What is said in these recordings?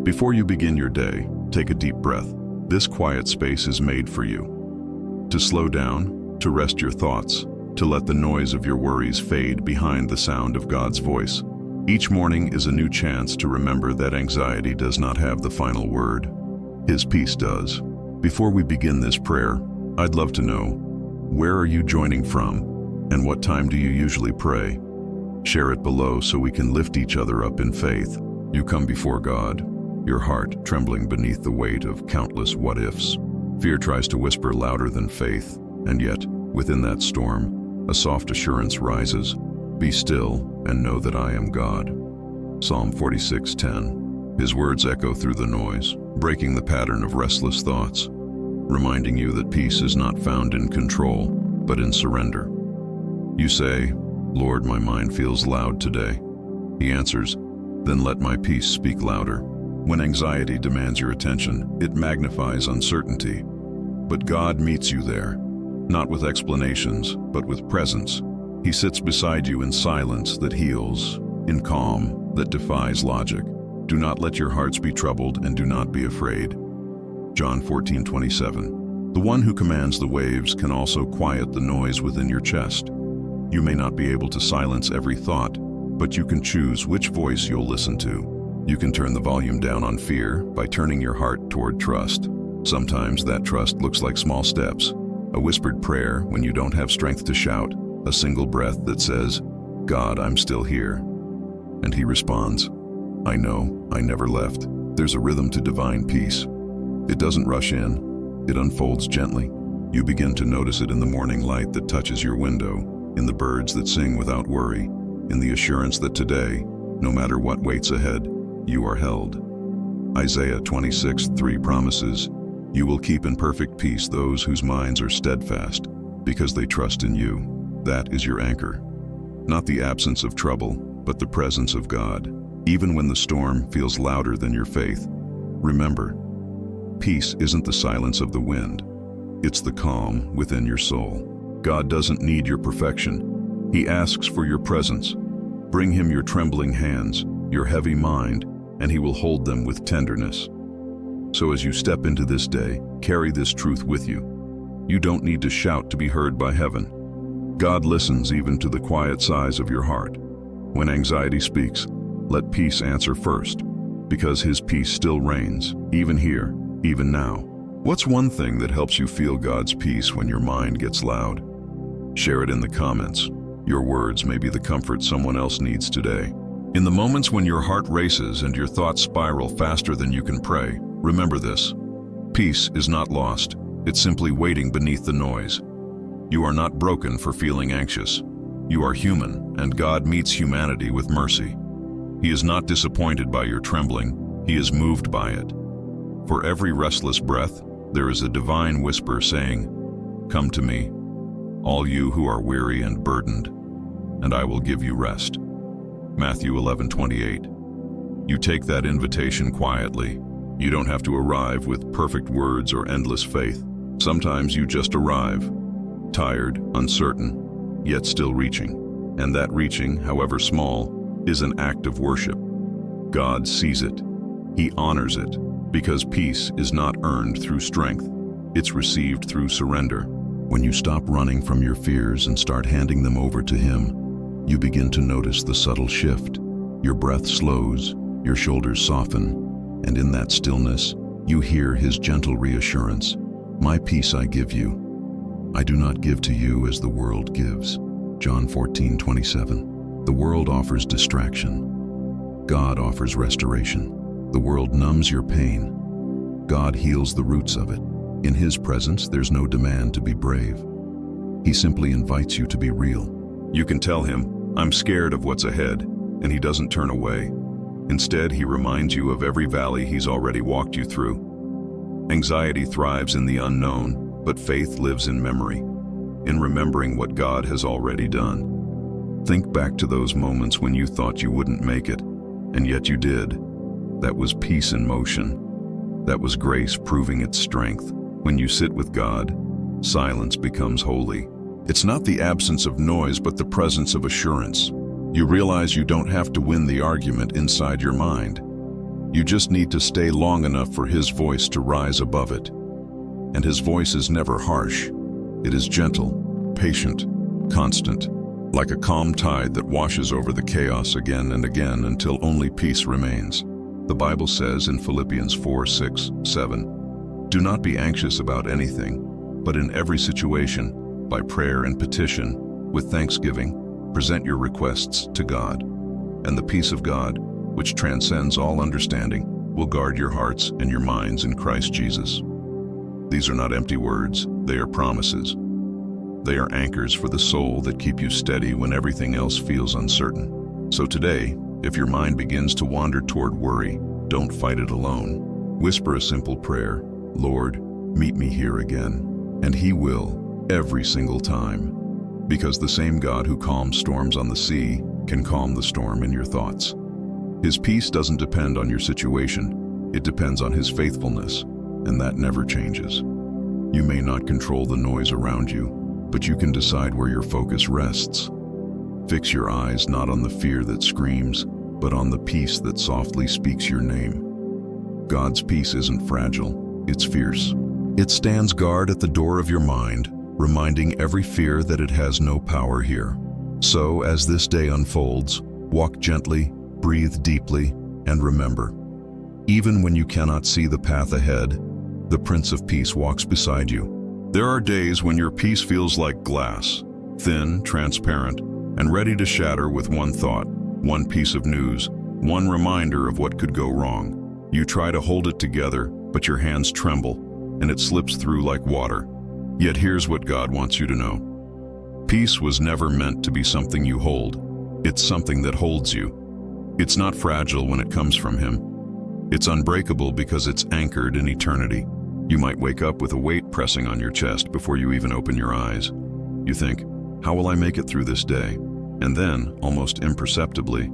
Before you begin your day, take a deep breath. This quiet space is made for you. To slow down, to rest your thoughts, to let the noise of your worries fade behind the sound of God's voice. Each morning is a new chance to remember that anxiety does not have the final word. His peace does. Before we begin this prayer, I'd love to know, where are you joining from, and what time do you usually pray? Share it below so we can lift each other up in faith. You come before God, your heart trembling beneath the weight of countless what-ifs. Fear tries to whisper louder than faith, and yet, within that storm, a soft assurance rises. Be still and know that I am God. Psalm 46:10. His words echo through the noise, breaking the pattern of restless thoughts, reminding you that peace is not found in control, but in surrender. You say, Lord, my mind feels loud today. He answers, then let my peace speak louder. When anxiety demands your attention, it magnifies uncertainty. But God meets you there, not with explanations, but with presence. He sits beside you in silence that heals, in calm that defies logic. Do not let your hearts be troubled and do not be afraid. John 14:27. The one who commands the waves can also quiet the noise within your chest. You may not be able to silence every thought, but you can choose which voice you'll listen to. You can turn the volume down on fear by turning your heart toward trust. Sometimes that trust looks like small steps, a whispered prayer when you don't have strength to shout, a single breath that says, God, I'm still here. And He responds, I know, I never left. There's a rhythm to divine peace. It doesn't rush in, it unfolds gently. You begin to notice it in the morning light that touches your window, in the birds that sing without worry, in the assurance that today, no matter what waits ahead, you are held. Isaiah 26:3 promises, you will keep in perfect peace those whose minds are steadfast, because they trust in you. That is your anchor. Not the absence of trouble, but the presence of God. Even when the storm feels louder than your faith, remember, peace isn't the silence of the wind. It's the calm within your soul. God doesn't need your perfection. He asks for your presence. Bring Him your trembling hands, your heavy mind, and He will hold them with tenderness. So as you step into this day, carry this truth with you. You don't need to shout to be heard by heaven. God listens even to the quiet sighs of your heart. When anxiety speaks, let peace answer first, because His peace still reigns, even here, even now. What's one thing that helps you feel God's peace when your mind gets loud? Share it in the comments. Your words may be the comfort someone else needs today. In the moments when your heart races and your thoughts spiral faster than you can pray, remember this. Peace is not lost. It's simply waiting beneath the noise. You are not broken for feeling anxious. You are human, and God meets humanity with mercy. He is not disappointed by your trembling. He is moved by it. For every restless breath, there is a divine whisper saying, Come to me, all you who are weary and burdened, and I will give you rest. Matthew 11:28. You take that invitation quietly. You don't have to arrive with perfect words or endless faith. Sometimes you just arrive, tired, uncertain, yet still reaching. And that reaching, however small, is an act of worship. God sees it. He honors it, because peace is not earned through strength. It's received through surrender. When you stop running from your fears and start handing them over to Him, you begin to notice the subtle shift. Your breath slows, your shoulders soften, and in that stillness, you hear His gentle reassurance. My peace I give you. I do not give to you as the world gives. John 14:27. The world offers distraction. God offers restoration. The world numbs your pain. God heals the roots of it. In His presence, there's no demand to be brave. He simply invites you to be real. You can tell Him, I'm scared of what's ahead, and He doesn't turn away. Instead, He reminds you of every valley He's already walked you through. Anxiety thrives in the unknown, but faith lives in memory, in remembering what God has already done. Think back to those moments when you thought you wouldn't make it, and yet you did. That was peace in motion. That was grace proving its strength. When you sit with God, silence becomes holy. It's not the absence of noise, but the presence of assurance. You realize you don't have to win the argument inside your mind. You just need to stay long enough for His voice to rise above it. And His voice is never harsh. It is gentle, patient, constant, like a calm tide that washes over the chaos again and again until only peace remains. The Bible says in Philippians 4, 6, 7, "Do not be anxious about anything, but in every situation, by prayer and petition, with thanksgiving, present your requests to God. And the peace of God, which transcends all understanding, will guard your hearts and your minds in Christ Jesus." These are not empty words, they are promises. They are anchors for the soul that keep you steady when everything else feels uncertain. So today, if your mind begins to wander toward worry, don't fight it alone. Whisper a simple prayer, "Lord, meet me here again." And He will, every single time. Because the same God who calms storms on the sea can calm the storm in your thoughts. His peace doesn't depend on your situation, it depends on His faithfulness, and that never changes. You may not control the noise around you, but you can decide where your focus rests. Fix your eyes not on the fear that screams, but on the peace that softly speaks your name. God's peace isn't fragile, it's fierce. It stands guard at the door of your mind, reminding every fear that it has no power here. So, as this day unfolds, walk gently, breathe deeply, and remember, even when you cannot see the path ahead, the Prince of Peace walks beside you. There are days when your peace feels like glass, thin, transparent, and ready to shatter with one thought, one piece of news, one reminder of what could go wrong. You try to hold it together, but your hands tremble, and it slips through like water. Yet here's what God wants you to know. Peace was never meant to be something you hold. It's something that holds you. It's not fragile when it comes from Him. It's unbreakable because it's anchored in eternity. You might wake up with a weight pressing on your chest before you even open your eyes. You think, how will I make it through this day? And then, almost imperceptibly,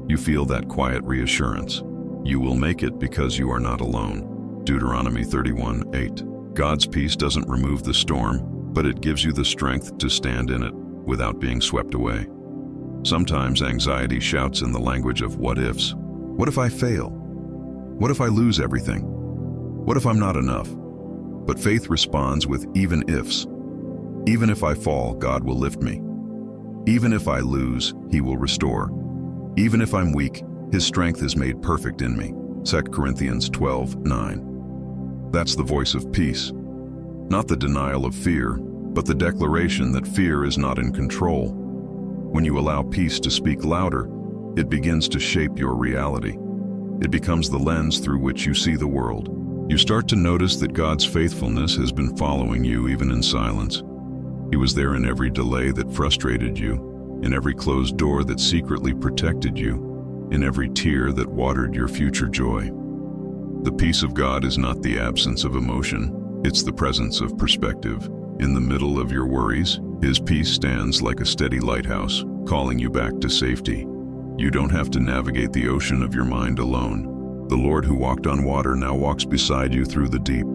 you feel that quiet reassurance. You will make it because you are not alone. Deuteronomy 31:8. God's peace doesn't remove the storm, but it gives you the strength to stand in it without being swept away. Sometimes anxiety shouts in the language of what ifs. What if I fail? What if I lose everything? What if I'm not enough? But faith responds with even ifs. Even if I fall, God will lift me. Even if I lose, He will restore. Even if I'm weak, His strength is made perfect in me. 2 Corinthians 12:9. That's the voice of peace. Not the denial of fear, but the declaration that fear is not in control. When you allow peace to speak louder, it begins to shape your reality. It becomes the lens through which you see the world. You start to notice that God's faithfulness has been following you even in silence. He was there in every delay that frustrated you, in every closed door that secretly protected you, in every tear that watered your future joy. The peace of God is not the absence of emotion, it's the presence of perspective. In the middle of your worries, His peace stands like a steady lighthouse, calling you back to safety. You don't have to navigate the ocean of your mind alone. The Lord who walked on water now walks beside you through the deep.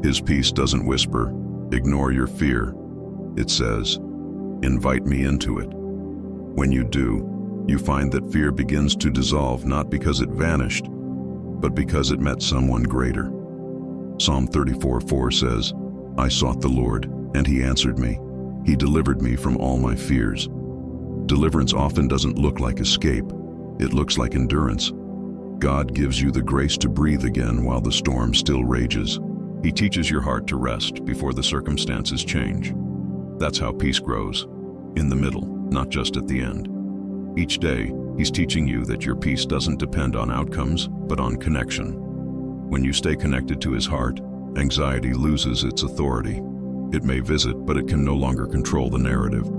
His peace doesn't whisper, "Ignore your fear." It says, "Invite me into it." When you do, you find that fear begins to dissolve not because it vanished, but because it met someone greater. Psalm 34:4 says, "I sought the Lord, and He answered me. He delivered me from all my fears." Deliverance often doesn't look like escape, it looks like endurance. God gives you the grace to breathe again while the storm still rages. He teaches your heart to rest before the circumstances change. That's how peace grows, in the middle, not just at the end. Each day, He's teaching you that your peace doesn't depend on outcomes, but on connection. When you stay connected to His heart, anxiety loses its authority. It may visit, but it can no longer control the narrative.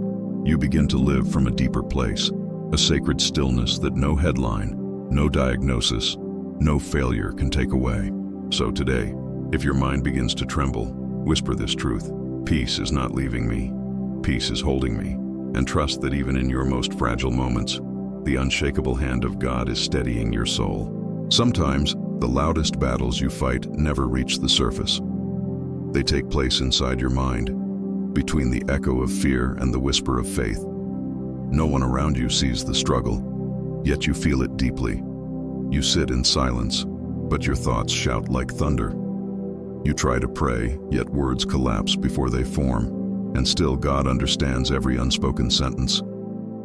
You begin to live from a deeper place, a sacred stillness that no headline, no diagnosis, no failure can take away. So today, if your mind begins to tremble, whisper this truth: peace is not leaving me, peace is holding me. And trust that even in your most fragile moments, the unshakable hand of God is steadying your soul. Sometimes, the loudest battles you fight never reach the surface. They take place inside your mind, between the echo of fear and the whisper of faith. No one around you sees the struggle, yet you feel it deeply. You sit in silence, but your thoughts shout like thunder. You try to pray, yet words collapse before they form, and still God understands every unspoken sentence.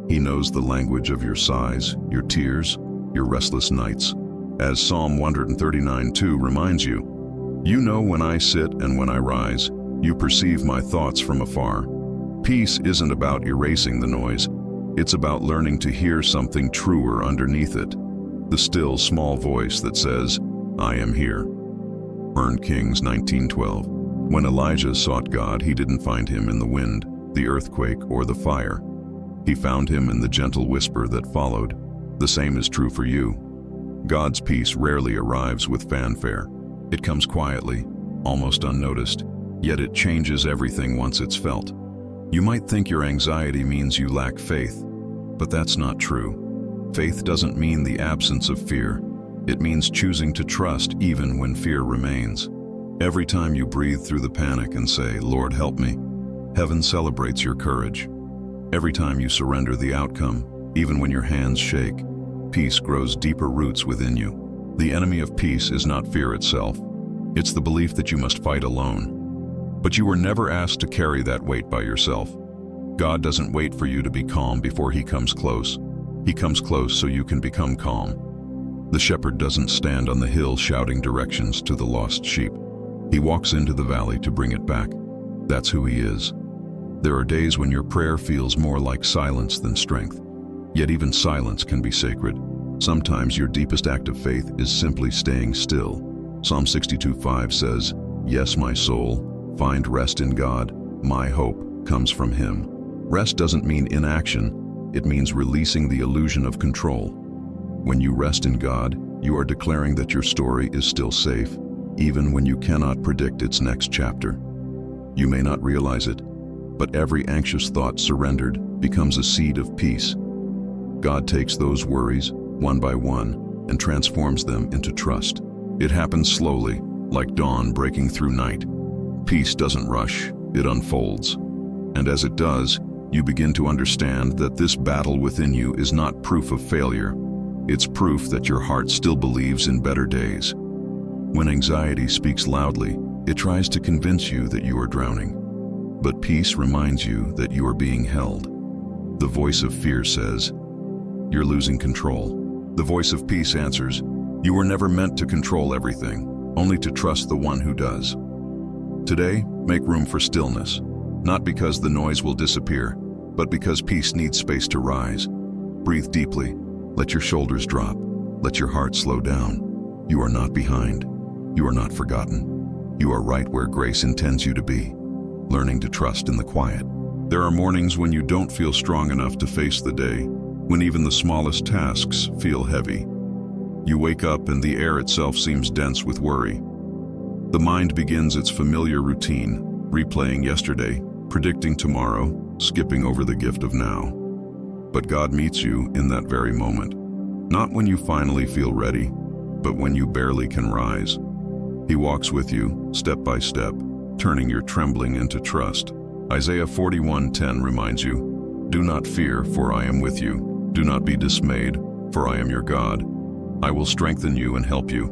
He knows the language of your sighs, your tears, your restless nights. As Psalm 139:2 reminds you, "You know when I sit and when I rise, you perceive my thoughts from afar." Peace isn't about erasing the noise. It's about learning to hear something truer underneath it. The still, small voice that says, "I am here." 1 Kings 19:12. When Elijah sought God, he didn't find him in the wind, the earthquake, or the fire. He found him in the gentle whisper that followed. The same is true for you. God's peace rarely arrives with fanfare. It comes quietly, almost unnoticed, yet it changes everything once it's felt. You might think your anxiety means you lack faith, but that's not true. Faith doesn't mean the absence of fear. It means choosing to trust even when fear remains. Every time you breathe through the panic and say, "Lord, help me," heaven celebrates your courage. Every time you surrender the outcome, even when your hands shake, peace grows deeper roots within you. The enemy of peace is not fear itself. It's the belief that you must fight alone. But you were never asked to carry that weight by yourself. God doesn't wait for you to be calm before He comes close. He comes close so you can become calm. The shepherd doesn't stand on the hill shouting directions to the lost sheep. He walks into the valley to bring it back. That's who He is. There are days when your prayer feels more like silence than strength. Yet even silence can be sacred. Sometimes your deepest act of faith is simply staying still. Psalm 62:5 says, "Yes, my soul, find rest in God. My hope comes from Him." Rest doesn't mean inaction. It means releasing the illusion of control. When you rest in God, you are declaring that your story is still safe, even when you cannot predict its next chapter. You may not realize it, but every anxious thought surrendered becomes a seed of peace. God takes those worries, one by one, and transforms them into trust. It happens slowly, like dawn breaking through night. Peace doesn't rush, it unfolds. And as it does, you begin to understand that this battle within you is not proof of failure. It's proof that your heart still believes in better days. When anxiety speaks loudly, it tries to convince you that you are drowning. But peace reminds you that you are being held. The voice of fear says, "You're losing control." The voice of peace answers, "You were never meant to control everything, only to trust the one who does." Today, make room for stillness, not because the noise will disappear, but because peace needs space to rise. Breathe deeply, let your shoulders drop, let your heart slow down. You are not behind. You are not forgotten. You are right where grace intends you to be, learning to trust in the quiet. There are mornings when you don't feel strong enough to face the day, when even the smallest tasks feel heavy. You wake up and the air itself seems dense with worry. The mind begins its familiar routine, replaying yesterday, predicting tomorrow, skipping over the gift of now. But God meets you in that very moment, not when you finally feel ready, but when you barely can rise. He walks with you, step by step, turning your trembling into trust. Isaiah 41:10 reminds you, "Do not fear, for I am with you. Do not be dismayed, for I am your God. I will strengthen you and help you.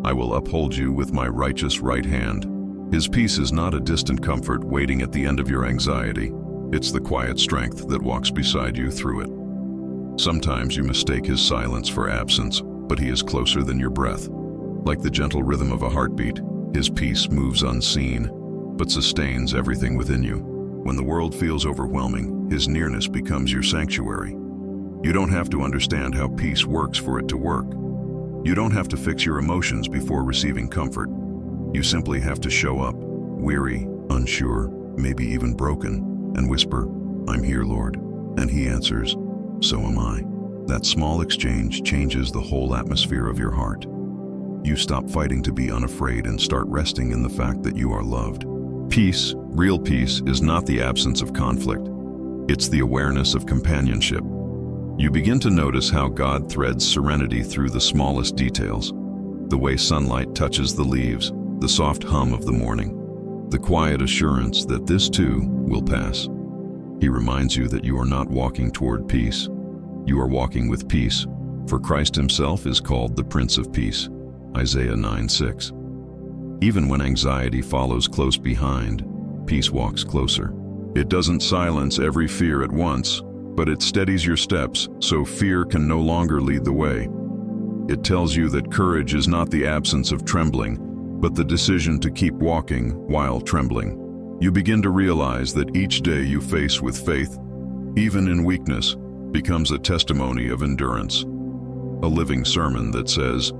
I will uphold you with my righteous right hand." His peace is not a distant comfort waiting at the end of your anxiety. It's the quiet strength that walks beside you through it. Sometimes you mistake His silence for absence, but He is closer than your breath. Like the gentle rhythm of a heartbeat, His peace moves unseen, but sustains everything within you. When the world feels overwhelming, His nearness becomes your sanctuary. You don't have to understand how peace works for it to work. You don't have to fix your emotions before receiving comfort. You simply have to show up, weary, unsure, maybe even broken, and whisper, "I'm here, Lord." And He answers, "So am I." That small exchange changes the whole atmosphere of your heart. You stop fighting to be unafraid and start resting in the fact that you are loved. Peace, real peace, is not the absence of conflict. It's the awareness of companionship. You begin to notice how God threads serenity through the smallest details. The way sunlight touches the leaves, the soft hum of the morning, the quiet assurance that this too will pass. He reminds you that you are not walking toward peace. You are walking with peace, for Christ Himself is called the Prince of Peace. Isaiah 9:6. Even when anxiety follows close behind, peace walks closer. It doesn't silence every fear at once, but it steadies your steps so fear can no longer lead the way. It tells you that courage is not the absence of trembling, but the decision to keep walking while trembling. You begin to realize that each day you face with faith, even in weakness, becomes a testimony of endurance. A living sermon that says,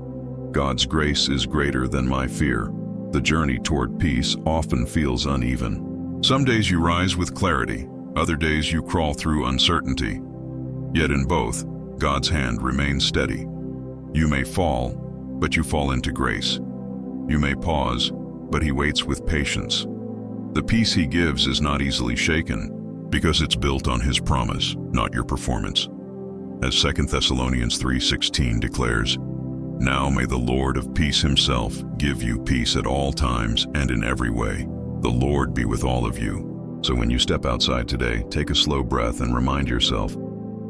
God's grace is greater than my fear. The journey toward peace often feels uneven. Some days you rise with clarity, other days you crawl through uncertainty. Yet in both, God's hand remains steady. You may fall, but you fall into grace. You may pause, but He waits with patience. The peace He gives is not easily shaken, because it's built on His promise, not your performance. As 2 Thessalonians 3:16 declares, "Now may the Lord of peace Himself give you peace at all times and in every way. The Lord be with all of you." So when you step outside today, take a slow breath and remind yourself,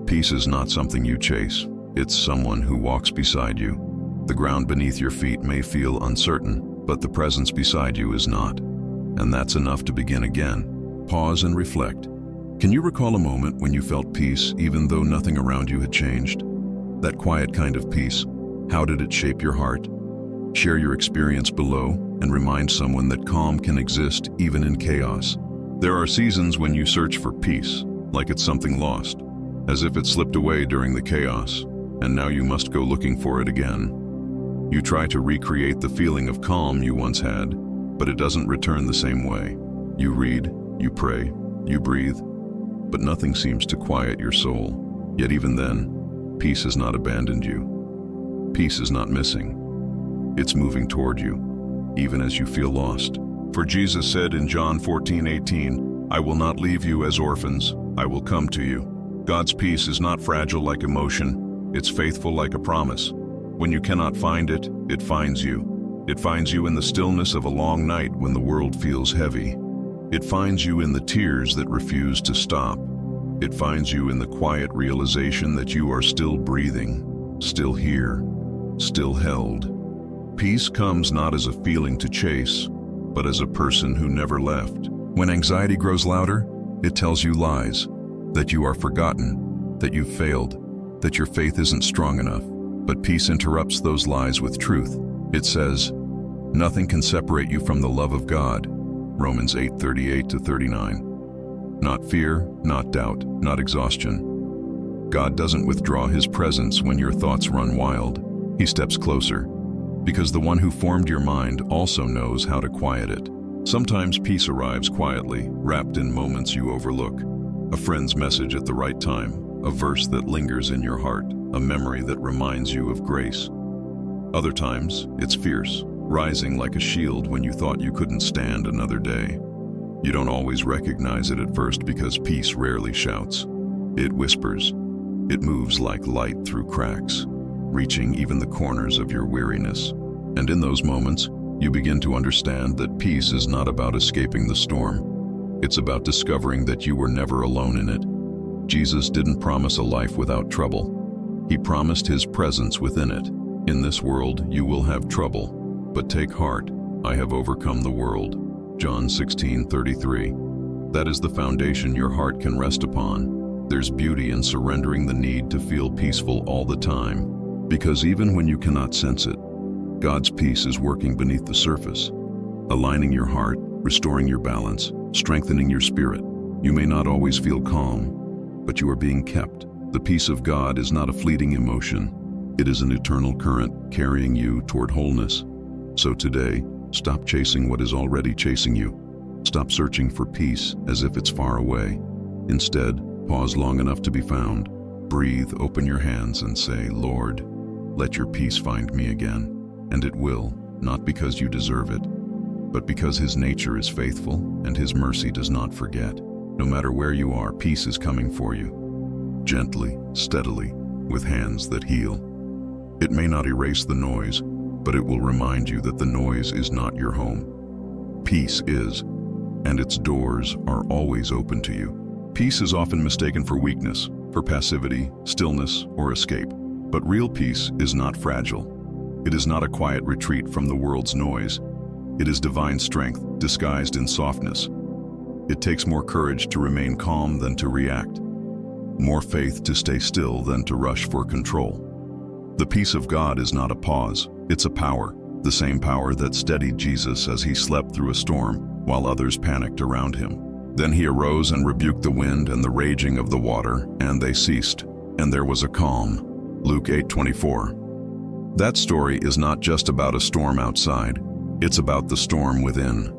peace is not something you chase. It's someone who walks beside you. The ground beneath your feet may feel uncertain, but the presence beside you is not. And that's enough to begin again. Pause and reflect. Can you recall a moment when you felt peace even though nothing around you had changed? That quiet kind of peace, how did it shape your heart? Share your experience below and remind someone that calm can exist even in chaos. There are seasons when you search for peace, like it's something lost, as if it slipped away during the chaos, and now you must go looking for it again. You try to recreate the feeling of calm you once had, but it doesn't return the same way. You read, you pray, you breathe, but nothing seems to quiet your soul. Yet even then, peace has not abandoned you. Peace is not missing. It's moving toward you, even as you feel lost. For Jesus said in John 14:18, "I will not leave you as orphans, I will come to you." God's peace is not fragile like emotion, it's faithful like a promise. When you cannot find it, it finds you. It finds you in the stillness of a long night when the world feels heavy. It finds you in the tears that refuse to stop. It finds you in the quiet realization that you are still breathing, still here, still held. Peace comes not as a feeling to chase, but as a person who never left. When anxiety grows louder, it tells you lies, that you are forgotten, that you've failed, that your faith isn't strong enough. But peace interrupts those lies with truth. It says, "Nothing can separate you from the love of God." Romans 8:38-39. Not fear, not doubt, not exhaustion. God doesn't withdraw His presence when your thoughts run wild. He steps closer, because the one who formed your mind also knows how to quiet it. Sometimes peace arrives quietly, wrapped in moments you overlook. A friend's message at the right time, a verse that lingers in your heart, a memory that reminds you of grace. Other times, it's fierce, rising like a shield when you thought you couldn't stand another day. You don't always recognize it at first because peace rarely shouts. It whispers. It moves like light through cracks, reaching even the corners of your weariness. And in those moments, you begin to understand that peace is not about escaping the storm. It's about discovering that you were never alone in it. Jesus didn't promise a life without trouble. He promised His presence within it. In this world you will have trouble, but take heart, I have overcome the world. John 16:33. That is the foundation your heart can rest upon. There's beauty in surrendering the need to feel peaceful all the time, because even when you cannot sense it, God's peace is working beneath the surface, aligning your heart, restoring your balance, strengthening your spirit. You may not always feel calm, but you are being kept. The peace of God is not a fleeting emotion. It is an eternal current carrying you toward wholeness. So today, stop chasing what is already chasing you. Stop searching for peace as if it's far away. Instead, pause long enough to be found. Breathe, open your hands and say, "Lord, let your peace find me again." And it will, not because you deserve it, but because His nature is faithful and His mercy does not forget. No matter where you are, peace is coming for you. Gently, steadily, with hands that heal. It may not erase the noise, but it will remind you that the noise is not your home. Peace is, and its doors are always open to you. Peace is often mistaken for weakness, for passivity, stillness, or escape. But real peace is not fragile. It is not a quiet retreat from the world's noise. It is divine strength disguised in softness. It takes more courage to remain calm than to react, more faith to stay still than to rush for control. The peace of God is not a pause, it's a power, the same power that steadied Jesus as he slept through a storm while others panicked around him. Then he arose and rebuked the wind and the raging of the water, and they ceased, and there was a calm. Luke 8:24. That story is not just about a storm outside, it's about the storm within.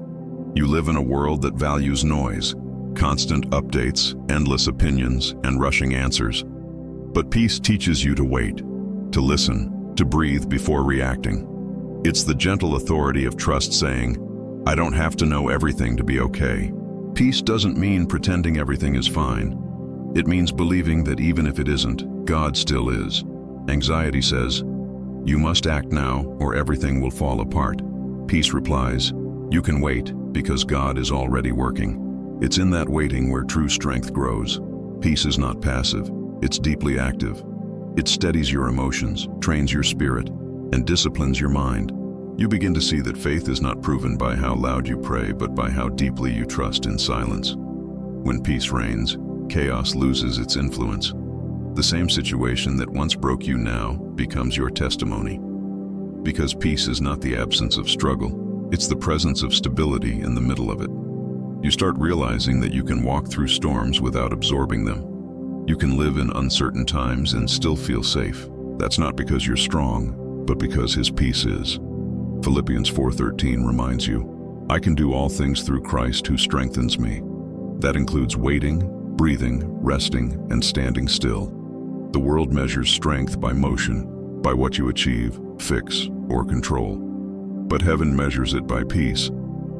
You live in a world that values noise, constant updates, endless opinions, and rushing answers. But peace teaches you to wait, to listen, to breathe before reacting. It's the gentle authority of trust saying, I don't have to know everything to be okay. Peace doesn't mean pretending everything is fine. It means believing that even if it isn't, God still is. Anxiety says, you must act now or everything will fall apart. Peace replies, you can wait because God is already working. It's in that waiting where true strength grows. Peace is not passive, it's deeply active. It steadies your emotions, trains your spirit, and disciplines your mind. You begin to see that faith is not proven by how loud you pray, but by how deeply you trust in silence. When peace reigns, chaos loses its influence. The same situation that once broke you now becomes your testimony. Because peace is not the absence of struggle, it's the presence of stability in the middle of it. You start realizing that you can walk through storms without absorbing them. You can live in uncertain times and still feel safe. That's not because you're strong, but because His peace is. Philippians 4:13 reminds you, I can do all things through Christ who strengthens me. That includes waiting, breathing, resting, and standing still. The world measures strength by motion, by what you achieve, fix, or control. But heaven measures it by peace,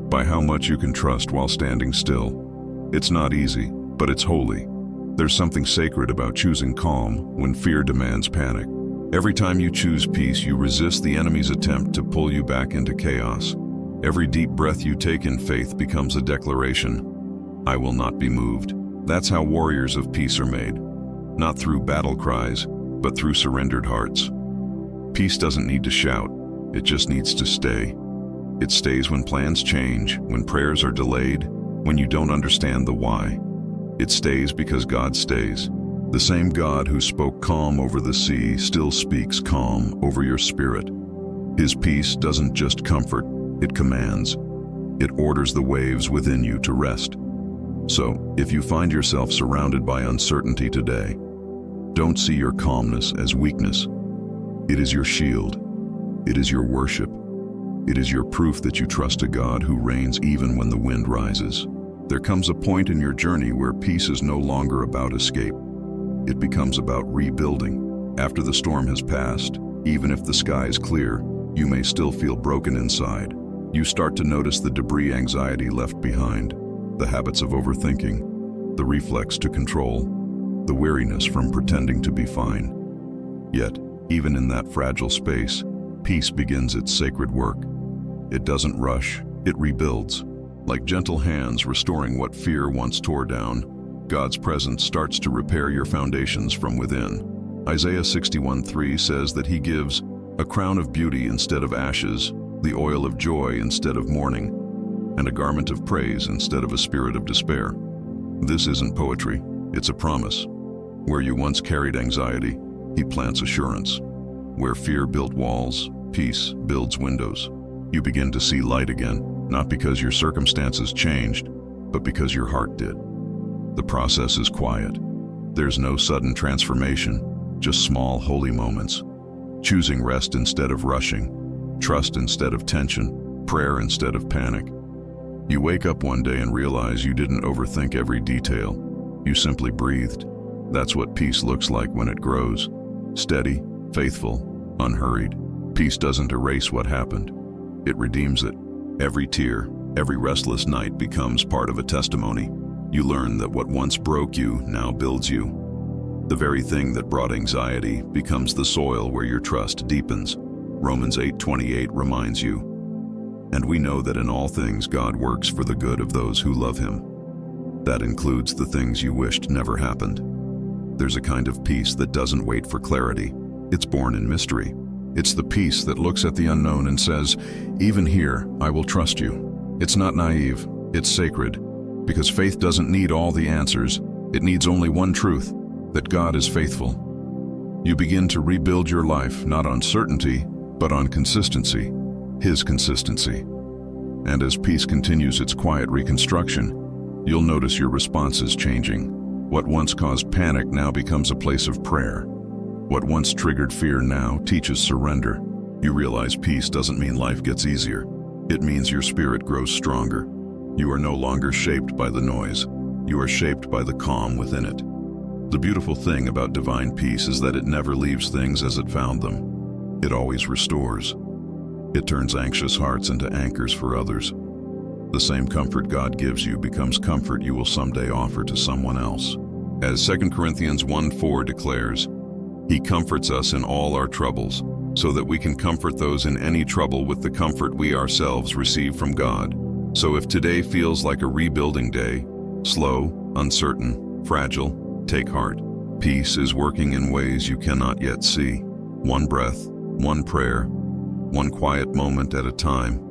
by how much you can trust while standing still. It's not easy, but it's holy. There's something sacred about choosing calm when fear demands panic. Every time you choose peace, you resist the enemy's attempt to pull you back into chaos. Every deep breath you take in faith becomes a declaration. I will not be moved. That's how warriors of peace are made. Not through battle cries, but through surrendered hearts. Peace doesn't need to shout, it just needs to stay. It stays when plans change, when prayers are delayed, when you don't understand the why. It stays because God stays. The same God who spoke calm over the sea still speaks calm over your spirit. His peace doesn't just comfort, it commands. It orders the waves within you to rest. So, if you find yourself surrounded by uncertainty today, don't see your calmness as weakness. It is your shield. It is your worship. It is your proof that you trust a God who reigns even when the wind rises. There comes a point in your journey where peace is no longer about escape. It becomes about rebuilding. After the storm has passed, even if the sky is clear, you may still feel broken inside. You start to notice the debris anxiety left behind, the habits of overthinking, the reflex to control, the weariness from pretending to be fine. Yet, even in that fragile space, peace begins its sacred work. It doesn't rush, it rebuilds. Like gentle hands restoring what fear once tore down, God's presence starts to repair your foundations from within. Isaiah 61:3 says that He gives a crown of beauty instead of ashes, the oil of joy instead of mourning, and a garment of praise instead of a spirit of despair. This isn't poetry, it's a promise. Where you once carried anxiety, He plants assurance. Where fear built walls, peace builds windows. You begin to see light again, not because your circumstances changed, but because your heart did. The process is quiet. There's no sudden transformation, just small holy moments. Choosing rest instead of rushing, trust instead of tension, prayer instead of panic. You wake up one day and realize you didn't overthink every detail. You simply breathed. That's what peace looks like when it grows. Steady, faithful, unhurried. Peace doesn't erase what happened. It redeems it. Every tear, every restless night becomes part of a testimony. You learn that what once broke you now builds you. The very thing that brought anxiety becomes the soil where your trust deepens. Romans 8:28 reminds you, and we know that in all things God works for the good of those who love Him. That includes the things you wished never happened. There's a kind of peace that doesn't wait for clarity. It's born in mystery. It's the peace that looks at the unknown and says, "Even here, I will trust you." It's not naive, it's sacred, because faith doesn't need all the answers. It needs only one truth, that God is faithful. You begin to rebuild your life, not on certainty, but on consistency, His consistency. And as peace continues its quiet reconstruction, you'll notice your responses changing. What once caused panic now becomes a place of prayer. What once triggered fear now teaches surrender. You realize peace doesn't mean life gets easier. It means your spirit grows stronger. You are no longer shaped by the noise. You are shaped by the calm within it. The beautiful thing about divine peace is that it never leaves things as it found them. It always restores. It turns anxious hearts into anchors for others. The same comfort God gives you becomes comfort you will someday offer to someone else. As 2 Corinthians 1:4 declares, He comforts us in all our troubles, so that we can comfort those in any trouble with the comfort we ourselves receive from God. So if today feels like a rebuilding day, slow, uncertain, fragile, take heart. Peace is working in ways you cannot yet see. One breath, one prayer, one quiet moment at a time.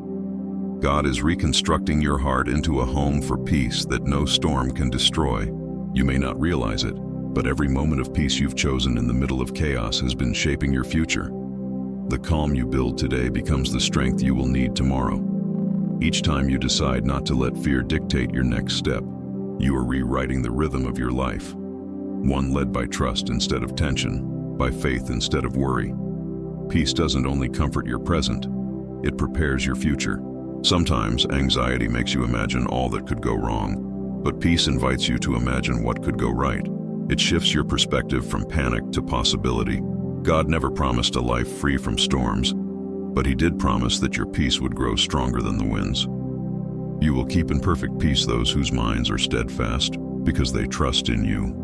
God is reconstructing your heart into a home for peace that no storm can destroy. You may not realize it, but every moment of peace you've chosen in the middle of chaos has been shaping your future. The calm you build today becomes the strength you will need tomorrow. Each time you decide not to let fear dictate your next step, you are rewriting the rhythm of your life. One led by trust instead of tension, by faith instead of worry. Peace doesn't only comfort your present, it prepares your future. Sometimes anxiety makes you imagine all that could go wrong, but peace invites you to imagine what could go right. It shifts your perspective from panic to possibility. God never promised a life free from storms, but He did promise that your peace would grow stronger than the winds. You will keep in perfect peace those whose minds are steadfast, because they trust in you.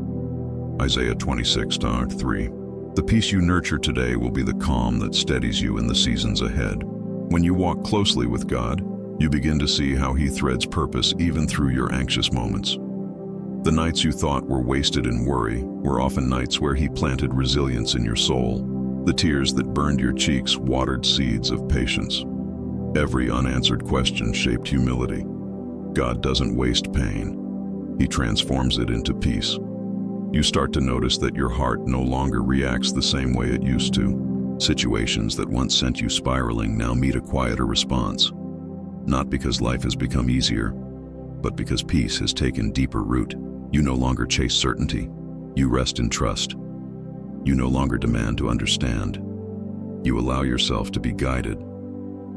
Isaiah 26:3. The peace you nurture today will be the calm that steadies you in the seasons ahead. When you walk closely with God, you begin to see how He threads purpose even through your anxious moments. The nights you thought were wasted in worry were often nights where He planted resilience in your soul. The tears that burned your cheeks watered seeds of patience. Every unanswered question shaped humility. God doesn't waste pain. He transforms it into peace. You start to notice that your heart no longer reacts the same way it used to. Situations that once sent you spiraling now meet a quieter response. Not because life has become easier, but because peace has taken deeper root. You no longer chase certainty. You rest in trust. You no longer demand to understand. You allow yourself to be guided.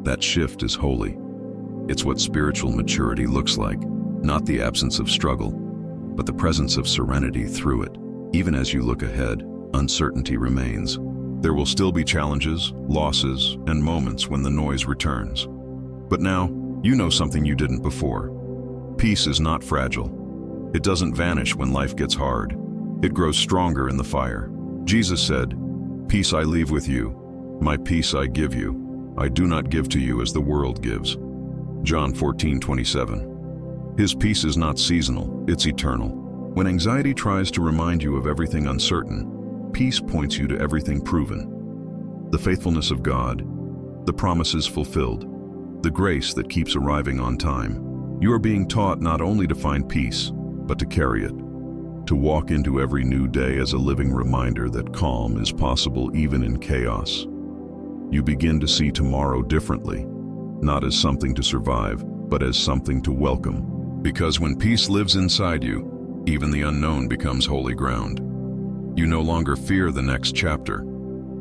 That shift is holy. It's what spiritual maturity looks like, not the absence of struggle, but the presence of serenity through it. Even as you look ahead, uncertainty remains. There will still be challenges, losses, and moments when the noise returns. But now, you know something you didn't before. Peace is not fragile. It doesn't vanish when life gets hard. It grows stronger in the fire. Jesus said, "Peace I leave with you, my peace I give you. I do not give to you as the world gives." John 14:27. His peace is not seasonal, it's eternal. When anxiety tries to remind you of everything uncertain, peace points you to everything proven. The faithfulness of God, the promises fulfilled, the grace that keeps arriving on time. You are being taught not only to find peace, but to carry it. To walk into every new day as a living reminder that calm is possible even in chaos. You begin to see tomorrow differently, not as something to survive, but as something to welcome. Because when peace lives inside you, even the unknown becomes holy ground. You no longer fear the next chapter.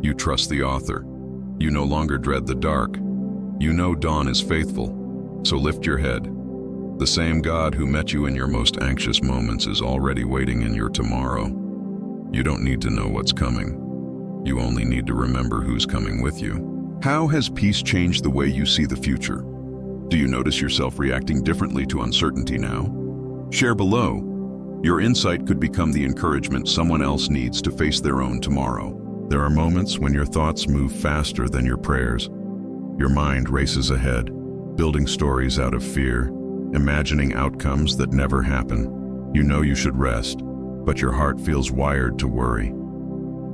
You trust the author. You no longer dread the dark. You know dawn is faithful, so lift your head. The same God who met you in your most anxious moments is already waiting in your tomorrow. You don't need to know what's coming. You only need to remember who's coming with you. How has peace changed the way you see the future? Do you notice yourself reacting differently to uncertainty now? Share below. Your insight could become the encouragement someone else needs to face their own tomorrow. There are moments when your thoughts move faster than your prayers. Your mind races ahead, building stories out of fear, imagining outcomes that never happen. You know you should rest, but your heart feels wired to worry.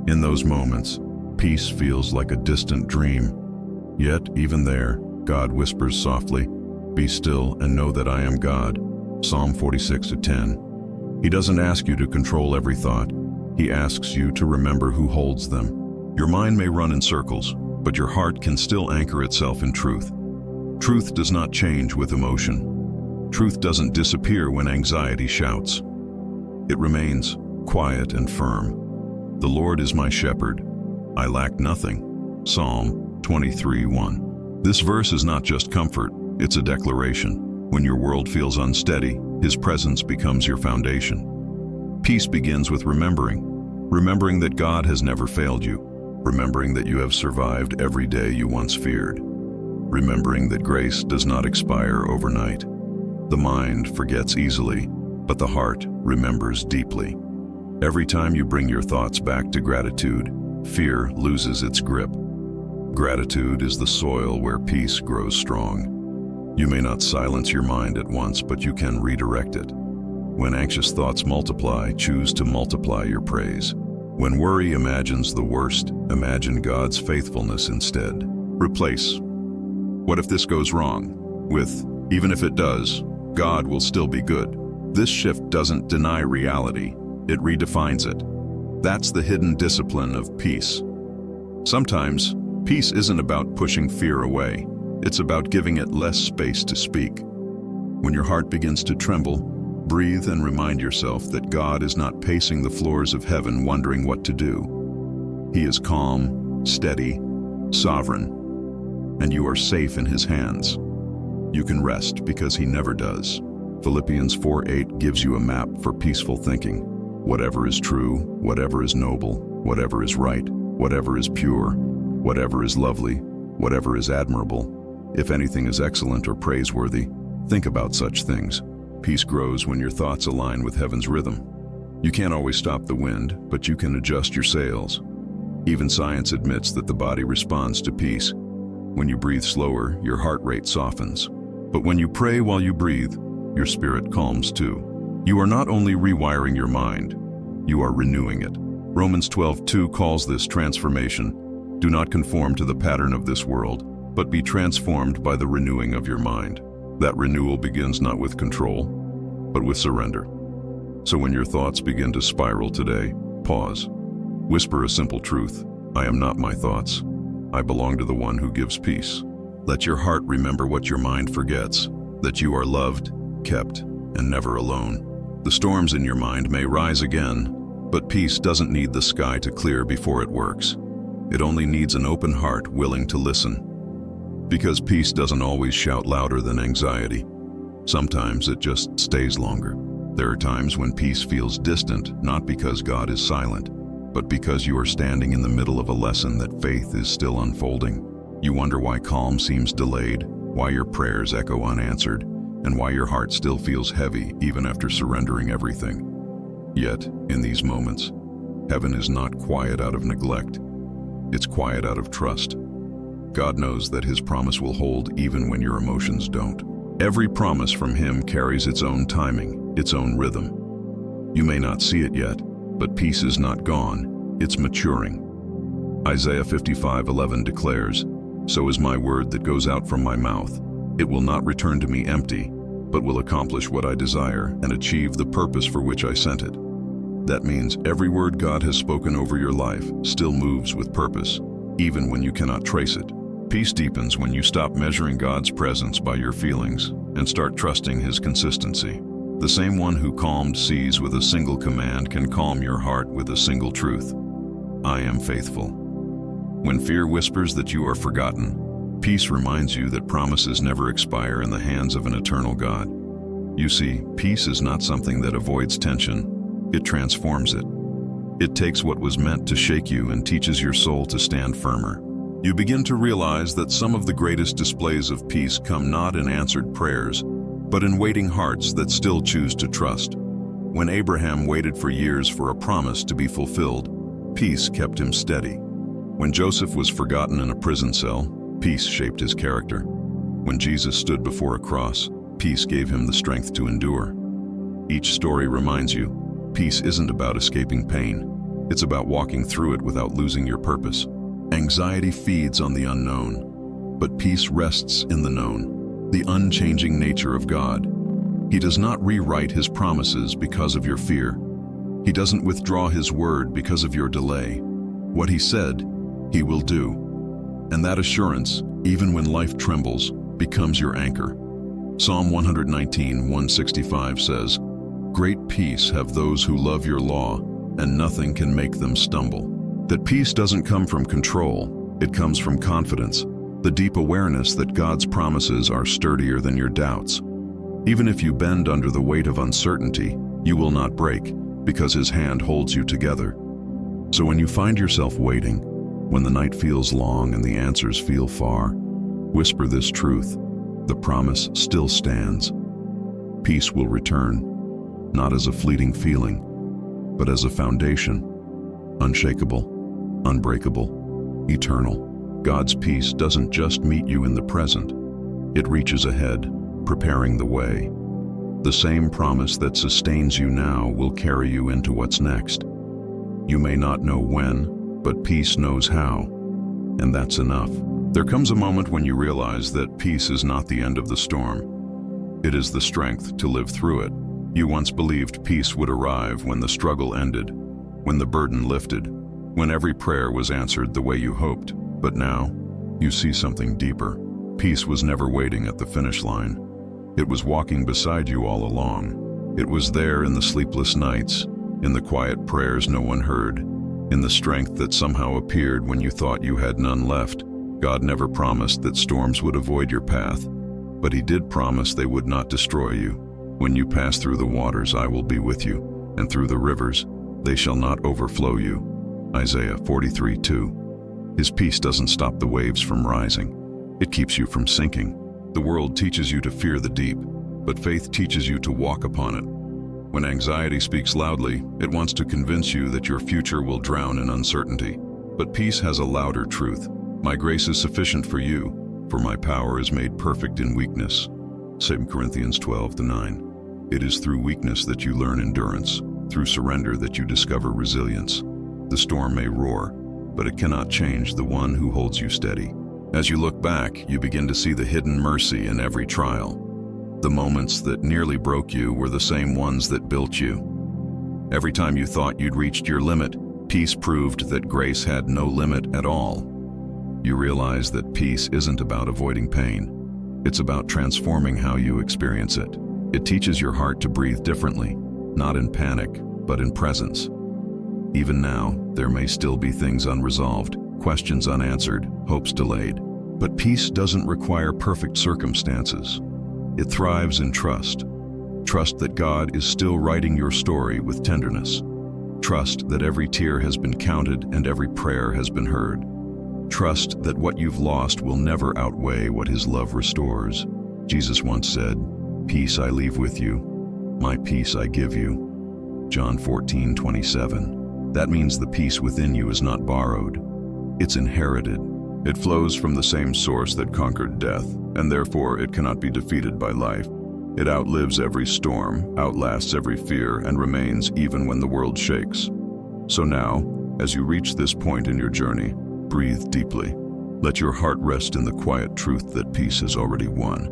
In those moments, Peace feels like a distant dream. Yet, even there, God whispers softly, "Be still and know that I am God." Psalm 46:10. He doesn't ask you to control every thought. He asks you to remember who holds them. Your mind may run in circles, but your heart can still anchor itself in truth. Truth does not change with emotion. Truth doesn't disappear when anxiety shouts. It remains quiet and firm. The Lord is my shepherd. I lack nothing. Psalm 23:1. This verse is not just comfort, it's a declaration. When your world feels unsteady, His presence becomes your foundation. Peace begins with remembering that God has never failed you, remembering that you have survived every day you once feared, remembering that grace does not expire overnight. The mind forgets easily, but the heart remembers deeply. Every time you bring your thoughts back to gratitude, fear loses its grip. Gratitude is the soil where peace grows strong. You may not silence your mind at once, but you can redirect it. When anxious thoughts multiply, choose to multiply your praise. When worry imagines the worst, imagine God's faithfulness instead. Replace "what if this goes wrong" with "even if it does, God will still be good." This shift doesn't deny reality, it redefines it. That's the hidden discipline of peace. Sometimes, peace isn't about pushing fear away. It's about giving it less space to speak. When your heart begins to tremble, breathe and remind yourself that God is not pacing the floors of heaven wondering what to do. He is calm, steady, sovereign, and you are safe in His hands. You can rest because He never does. Philippians 4:8 gives you a map for peaceful thinking. Whatever is true, whatever is noble, whatever is right, whatever is pure, whatever is lovely, whatever is admirable, if anything is excellent or praiseworthy, think about such things. Peace grows when your thoughts align with heaven's rhythm. You can't always stop the wind, but you can adjust your sails. Even science admits that the body responds to peace. When you breathe slower, your heart rate softens. But when you pray while you breathe, your spirit calms too. You are not only rewiring your mind, you are renewing it. Romans 12:2 calls this transformation. Do not conform to the pattern of this world, but be transformed by the renewing of your mind. That renewal begins not with control, but with surrender. So when your thoughts begin to spiral today, pause. Whisper a simple truth: I am not my thoughts. I belong to the one who gives peace. Let your heart remember what your mind forgets, that you are loved, kept, and never alone. The storms in your mind may rise again, but peace doesn't need the sky to clear before it works. It only needs an open heart willing to listen. Because peace doesn't always shout louder than anxiety. Sometimes it just stays longer. There are times when peace feels distant, not because God is silent, but because you are standing in the middle of a lesson that faith is still unfolding. You wonder why calm seems delayed, why your prayers echo unanswered, and why your heart still feels heavy even after surrendering everything. Yet, in these moments, heaven is not quiet out of neglect. It's quiet out of trust. God knows that His promise will hold even when your emotions don't. Every promise from Him carries its own timing, its own rhythm. You may not see it yet, but peace is not gone, it's maturing. Isaiah 55:11 declares, "So is my word that goes out from my mouth. It will not return to me empty, but will accomplish what I desire and achieve the purpose for which I sent it." That means every word God has spoken over your life still moves with purpose, even when you cannot trace it. Peace deepens when you stop measuring God's presence by your feelings and start trusting His consistency. The same one who calmed seas with a single command can calm your heart with a single truth: I am faithful. When fear whispers that you are forgotten, peace reminds you that promises never expire in the hands of an eternal God. You see, peace is not something that avoids tension, it transforms it. It takes what was meant to shake you and teaches your soul to stand firmer. You begin to realize that some of the greatest displays of peace come not in answered prayers, but in waiting hearts that still choose to trust. When Abraham waited for years for a promise to be fulfilled, peace kept him steady. When Joseph was forgotten in a prison cell, peace shaped his character. When Jesus stood before a cross, peace gave him the strength to endure. Each story reminds you, peace isn't about escaping pain. It's about walking through it without losing your purpose. Anxiety feeds on the unknown, but peace rests in the known, the unchanging nature of God. He does not rewrite his promises because of your fear. He doesn't withdraw his word because of your delay. What he said, he will do. And that assurance, even when life trembles, becomes your anchor. Psalm 119:165 says, "Great peace have those who love your law, and nothing can make them stumble." That peace doesn't come from control, it comes from confidence, the deep awareness that God's promises are sturdier than your doubts. Even if you bend under the weight of uncertainty, you will not break, because his hand holds you together. So when you find yourself waiting, when the night feels long and the answers feel far, whisper this truth: the promise still stands. Peace will return, not as a fleeting feeling, but as a foundation, unshakable, unbreakable, eternal. God's peace doesn't just meet you in the present, it reaches ahead, preparing the way. The same promise that sustains you now will carry you into what's next. You may not know when, but peace knows how, and that's enough. There comes a moment when you realize that peace is not the end of the storm. It is the strength to live through it. You once believed peace would arrive when the struggle ended, when the burden lifted, when every prayer was answered the way you hoped. But now, you see something deeper. Peace was never waiting at the finish line. It was walking beside you all along. It was there in the sleepless nights, in the quiet prayers no one heard, in the strength that somehow appeared when you thought you had none left. God never promised that storms would avoid your path, but he did promise they would not destroy you. When you pass through the waters, I will be with you, and through the rivers, they shall not overflow you. Isaiah 43:2. His peace doesn't stop the waves from rising. It keeps you from sinking. The world teaches you to fear the deep, but faith teaches you to walk upon it. When anxiety speaks loudly, it wants to convince you that your future will drown in uncertainty. But peace has a louder truth. My grace is sufficient for you, for my power is made perfect in weakness. 2 Corinthians 12:9. It is through weakness that you learn endurance, through surrender that you discover resilience. The storm may roar, but it cannot change the one who holds you steady. As you look back, you begin to see the hidden mercy in every trial. The moments that nearly broke you were the same ones that built you. Every time you thought you'd reached your limit, peace proved that grace had no limit at all. You realize that peace isn't about avoiding pain. It's about transforming how you experience it. It teaches your heart to breathe differently, not in panic, but in presence. Even now, there may still be things unresolved, questions unanswered, hopes delayed. But peace doesn't require perfect circumstances. It thrives in trust. Trust that God is still writing your story with tenderness. Trust that every tear has been counted and every prayer has been heard. Trust that what you've lost will never outweigh what his love restores. Jesus once said, "Peace I leave with you, my peace I give you." John 14:27. That means the peace within you is not borrowed. It's inherited. It flows from the same source that conquered death, and therefore it cannot be defeated by life. It outlives every storm, outlasts every fear, and remains even when the world shakes. So now, as you reach this point in your journey, breathe deeply. Let your heart rest in the quiet truth that peace has already won.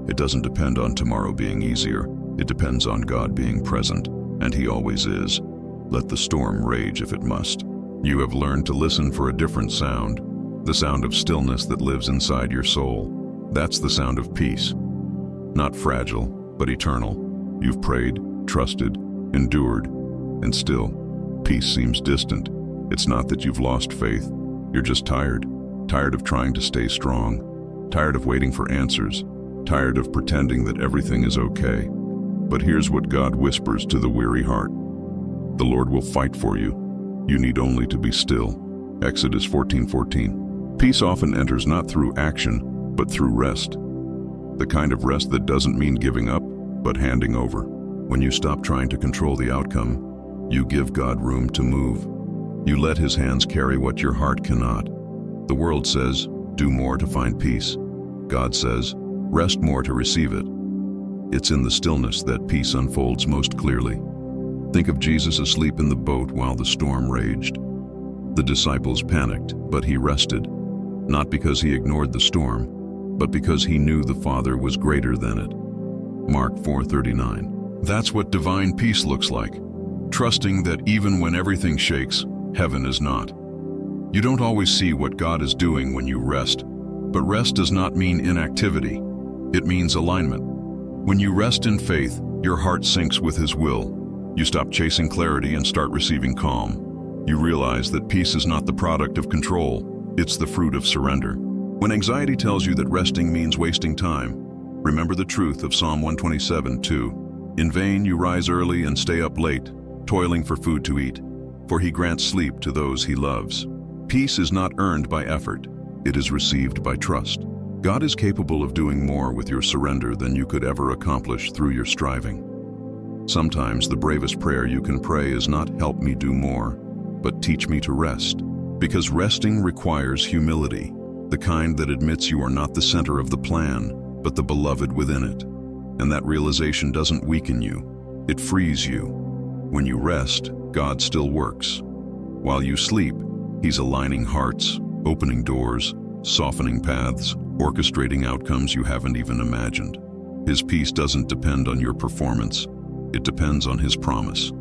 It doesn't depend on tomorrow being easier. It depends on God being present, and he always is. Let the storm rage if it must. You have learned to listen for a different sound, the sound of stillness that lives inside your soul. That's the sound of peace. Not fragile, but eternal. You've prayed, trusted, endured, and still, peace seems distant. It's not that you've lost faith. You're just tired. Tired of trying to stay strong. Tired of waiting for answers. Tired of pretending that everything is okay. But here's what God whispers to the weary heart. The Lord will fight for you. You need only to be still. Exodus 14:14. Peace often enters not through action, but through rest. The kind of rest that doesn't mean giving up, but handing over. When you stop trying to control the outcome, you give God room to move. You let his hands carry what your heart cannot. The world says, do more to find peace. God says, rest more to receive it. It's in the stillness that peace unfolds most clearly. Think of Jesus asleep in the boat while the storm raged. The disciples panicked, but he rested, not because he ignored the storm, but because he knew the Father was greater than it. Mark 4:39. That's what divine peace looks like, trusting that even when everything shakes, heaven is not. You don't always see what God is doing when you rest, but rest does not mean inactivity. It means alignment. When you rest in faith, your heart syncs with His will. You stop chasing clarity and start receiving calm. You realize that peace is not the product of control, it's the fruit of surrender. When anxiety tells you that resting means wasting time, remember the truth of Psalm 127:2. In vain you rise early and stay up late, toiling for food to eat, for He grants sleep to those He loves. Peace is not earned by effort, it is received by trust. God is capable of doing more with your surrender than you could ever accomplish through your striving. Sometimes the bravest prayer you can pray is not "help me do more," but "teach me to rest." Because resting requires humility, the kind that admits you are not the center of the plan, but the beloved within it. And that realization doesn't weaken you, it frees you. When you rest, God still works. While you sleep, He's aligning hearts, opening doors, softening paths, orchestrating outcomes you haven't even imagined. His peace doesn't depend on your performance, it depends on His promise.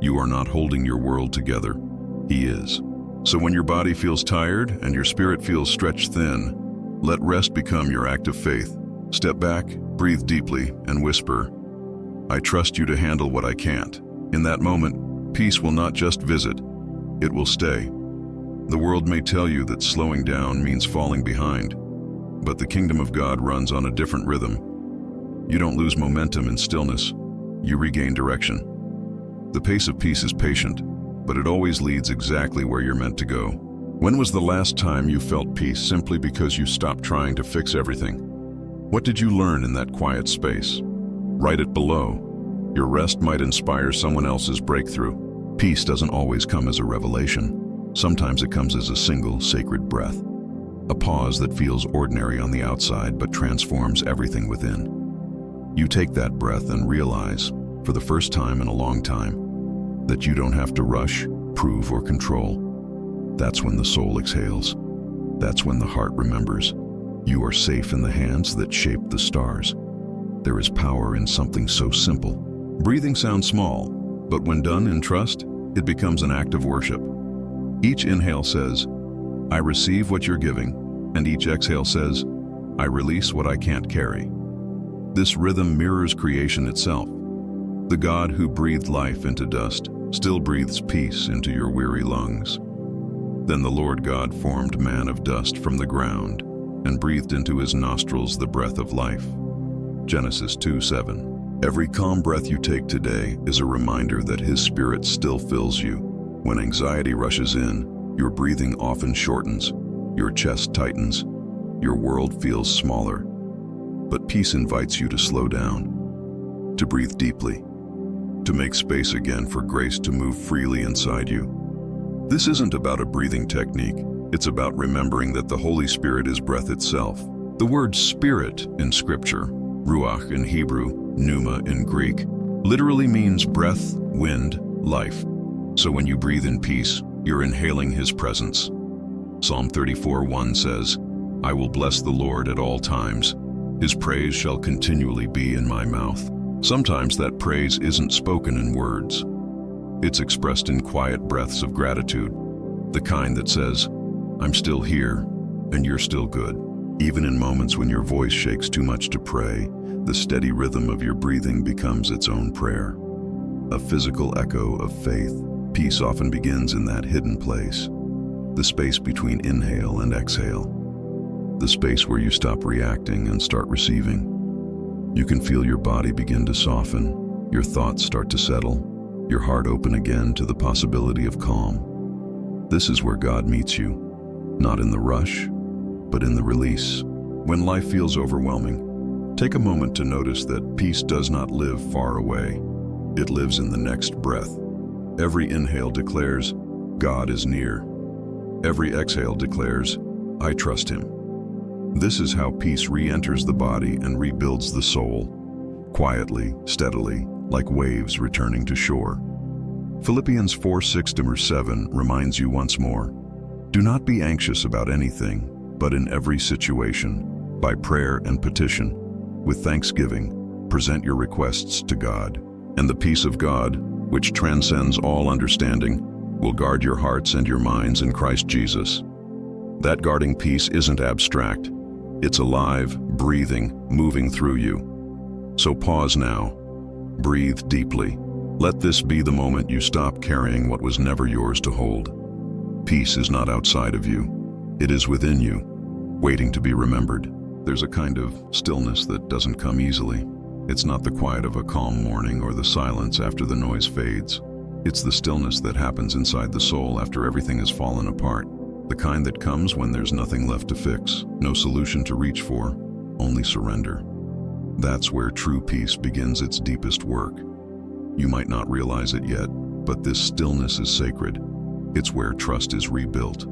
You are not holding your world together, He is. So when your body feels tired and your spirit feels stretched thin, let rest become your act of faith. Step back, breathe deeply, and whisper, "I trust you to handle what I can't." In that moment, peace will not just visit, it will stay. The world may tell you that slowing down means falling behind, but the kingdom of God runs on a different rhythm. You don't lose momentum in stillness, you regain direction. The pace of peace is patient, but it always leads exactly where you're meant to go. When was the last time you felt peace simply because you stopped trying to fix everything? What did you learn in that quiet space? Write it below. Your rest might inspire someone else's breakthrough. Peace doesn't always come as a revelation. Sometimes it comes as a single, sacred breath. A pause that feels ordinary on the outside but transforms everything within. You take that breath and realize, for the first time in a long time, that you don't have to rush, prove, or control. That's when the soul exhales. That's when the heart remembers. You are safe in the hands that shape the stars. There is power in something so simple. Breathing sounds small, but when done in trust, it becomes an act of worship. Each inhale says, "I receive what you're giving," and each exhale says, "I release what I can't carry." This rhythm mirrors creation itself. The God who breathed life into dust still breathes peace into your weary lungs. Then the Lord God formed man of dust from the ground and breathed into his nostrils the breath of life. Genesis 2:7. Every calm breath you take today is a reminder that His Spirit still fills you. When anxiety rushes in, your breathing often shortens, your chest tightens, your world feels smaller. But peace invites you to slow down, to breathe deeply, to make space again for grace to move freely inside you. This isn't about a breathing technique, it's about remembering that the Holy Spirit is breath itself. The word spirit in Scripture, ruach in Hebrew, pneuma in Greek, literally means breath, wind, life. So when you breathe in peace, you're inhaling His presence. Psalm 34:1 says, "I will bless the Lord at all times. His praise shall continually be in my mouth." Sometimes that praise isn't spoken in words. It's expressed in quiet breaths of gratitude, the kind that says, "I'm still here, and you're still good." Even in moments when your voice shakes too much to pray, the steady rhythm of your breathing becomes its own prayer. A physical echo of faith. Peace often begins in that hidden place, the space between inhale and exhale, the space where you stop reacting and start receiving. You can feel your body begin to soften, your thoughts start to settle, your heart open again to the possibility of calm. This is where God meets you, not in the rush, but in the release. When life feels overwhelming, take a moment to notice that peace does not live far away. It lives in the next breath. Every inhale declares, "God is near." Every exhale declares, "I trust Him." This is how peace re-enters the body and rebuilds the soul, quietly, steadily, like waves returning to shore. Philippians 4:6-7 reminds you once more, "Do not be anxious about anything, but in every situation, by prayer and petition, with thanksgiving, present your requests to God. And the peace of God, which transcends all understanding, will guard your hearts and your minds in Christ Jesus." That guarding peace isn't abstract. It's alive, breathing, moving through you. So pause now. Breathe deeply. Let this be the moment you stop carrying what was never yours to hold. Peace is not outside of you. It is within you, waiting to be remembered. There's a kind of stillness that doesn't come easily. It's not the quiet of a calm morning or the silence after the noise fades. It's the stillness that happens inside the soul after everything has fallen apart. The kind that comes when there's nothing left to fix, no solution to reach for, only surrender. That's where true peace begins its deepest work. You might not realize it yet, but this stillness is sacred. It's where trust is rebuilt.